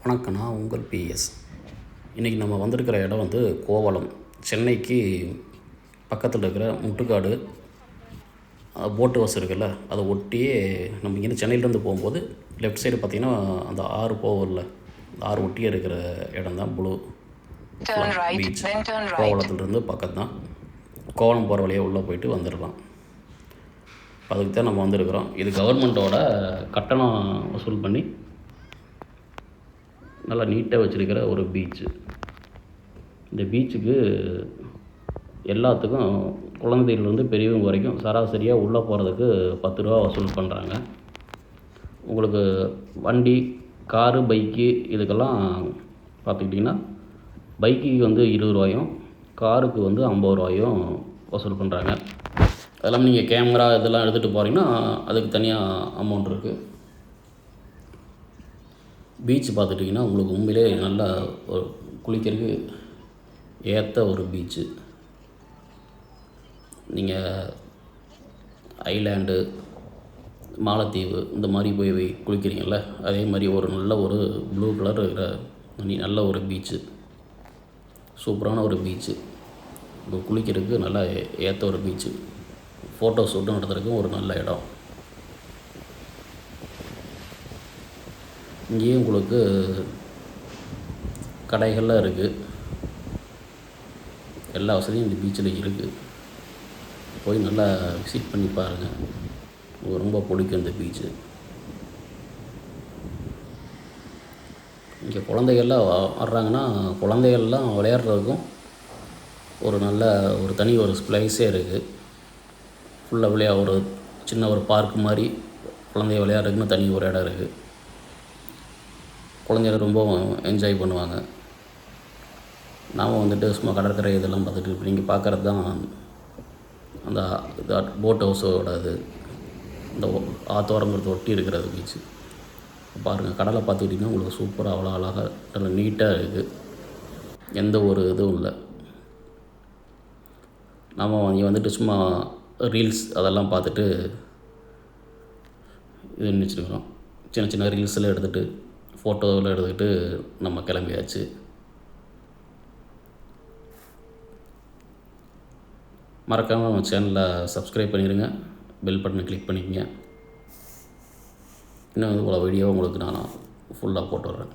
வணக்கம், நான் உங்கள் பிஎஸ். இன்றைக்கி நம்ம வந்திருக்கிற இடம் வந்து கோவளம். சென்னைக்கு பக்கத்தில் இருக்கிற முட்டுக்காடு போட்டு ஹவுஸ் இருக்குல்ல, அதை ஒட்டியே நம்ம இங்கேருந்து சென்னையிலேருந்து போகும்போது லெஃப்ட் சைடு பார்த்திங்கன்னா அந்த ஆறு போகல, அந்த ஆறு ஒட்டியே இருக்கிற இடம் தான் ப்ளூ பீச். கோவளத்துலேருந்து பக்கம் தான். கோவளம் போகிற வழியாக உள்ளே போயிட்டு வந்துடலாம். அதுக்கு தான் நம்ம வந்திருக்கிறோம். இது கவர்மெண்ட்டோட கட்டணம் வசூல் பண்ணி நல்லா நீட்டாக வச்சுருக்கிற ஒரு பீச்சு. இந்த பீச்சுக்கு எல்லாத்துக்கும் குழந்தைகள்லேருந்து பெரியவங்க வரைக்கும் சராசரியாக உள்ளே போகிறதுக்கு 10 ரூபா வசூல் பண்ணுறாங்க. உங்களுக்கு வண்டி, காரு, பைக்கு இதுக்கெல்லாம் பார்த்துக்கிட்டிங்கன்னா பைக்குக்கு வந்து 20 ரூபாயும், காருக்கு வந்து 50 ரூபாயும் வசூல் பண்ணுறாங்க. அதெல்லாம் நீங்கள் கேமரா இதெல்லாம் எடுத்துகிட்டு போகிறீங்கன்னா அதுக்கு தனியாக அமௌண்ட் இருக்குது. பீச் பார்த்துட்டிங்கன்னா உங்களுக்கு உண்மையிலே நல்லா ஒரு குளிக்கிறதுக்கு ஏற்ற ஒரு பீச்சு. நீங்கள் ஐலேண்டு, மாலத்தீவு இந்த மாதிரி போய் குளிக்கிறீங்கள, அதே மாதிரி ஒரு நல்ல ஒரு ப்ளூ கலர் இருக்கிற நல்ல ஒரு பீச்சு, சூப்பரான ஒரு பீச்சு. இப்போ குளிக்கிறதுக்கு நல்லா ஏற்ற ஒரு பீச்சு, ஃபோட்டோ ஷூட்டும் நடத்துறதுக்கும் ஒரு நல்ல இடம். இங்கேயும் உங்களுக்கு கடைகள்லாம் இருக்குது, எல்லா வசதியும் இந்த பீச்சில் இருக்குது. போய் நல்லா விசிட் பண்ணி பாருங்கள், உங்களுக்கு ரொம்ப பிடிக்கும் இந்த பீச்சு. இங்கே குழந்தைகள்லாம் வர்றாங்கன்னா குழந்தைகள்லாம் விளையாடுறதுக்கும் ஒரு நல்ல ஒரு தனி ஒரு ஸ்ப்ளைஸே இருக்குது. ஃபுல்லாக ஒரு சின்ன ஒரு பார்க் மாதிரி குழந்தைய விளையாடுறதுக்குன்னு தனி ஒரு இடம் இருக்குது. குழந்தைகள் ரொம்ப என்ஜாய் பண்ணுவாங்க. நாம் வந்துட்டு சும்மா கடற்கரை இதெல்லாம் பார்த்துட்டு இப்போ நீங்கள் பார்க்குறது தான் அந்த போட் ஹவுஸோட இது, இந்த ஆத்தோரங்கிறது ஒட்டி இருக்கிறது பீச்சு. பாருங்கள், கடலை பார்த்துக்கிட்டிங்கன்னா உங்களுக்கு சூப்பராக அவ்வளோ அழகாக நல்லா நீட்டாக இருக்குது, எந்த ஒரு இதுவும் இல்லை. நாம் இங்கே வந்துட்டு சும்மா ரீல்ஸ் அதெல்லாம் பார்த்துட்டு இது நினச்சிருக்கிறோம். சின்ன சின்ன ரீல்ஸில் எடுத்துகிட்டு ஃபோட்டோவில் எடுத்துக்கிட்டு நம்ம கிளம்பியாச்சு. மறக்காமல் நம்ம சேனலை சப்ஸ்கிரைப் பண்ணிடுங்க, பெல் பட்டனை கிளிக் பண்ணிக்கங்க. இன்னும் இவ்வளோ வீடியோ உங்களுக்கு நான் ஃபுல்லாக போட்டு வரேன்.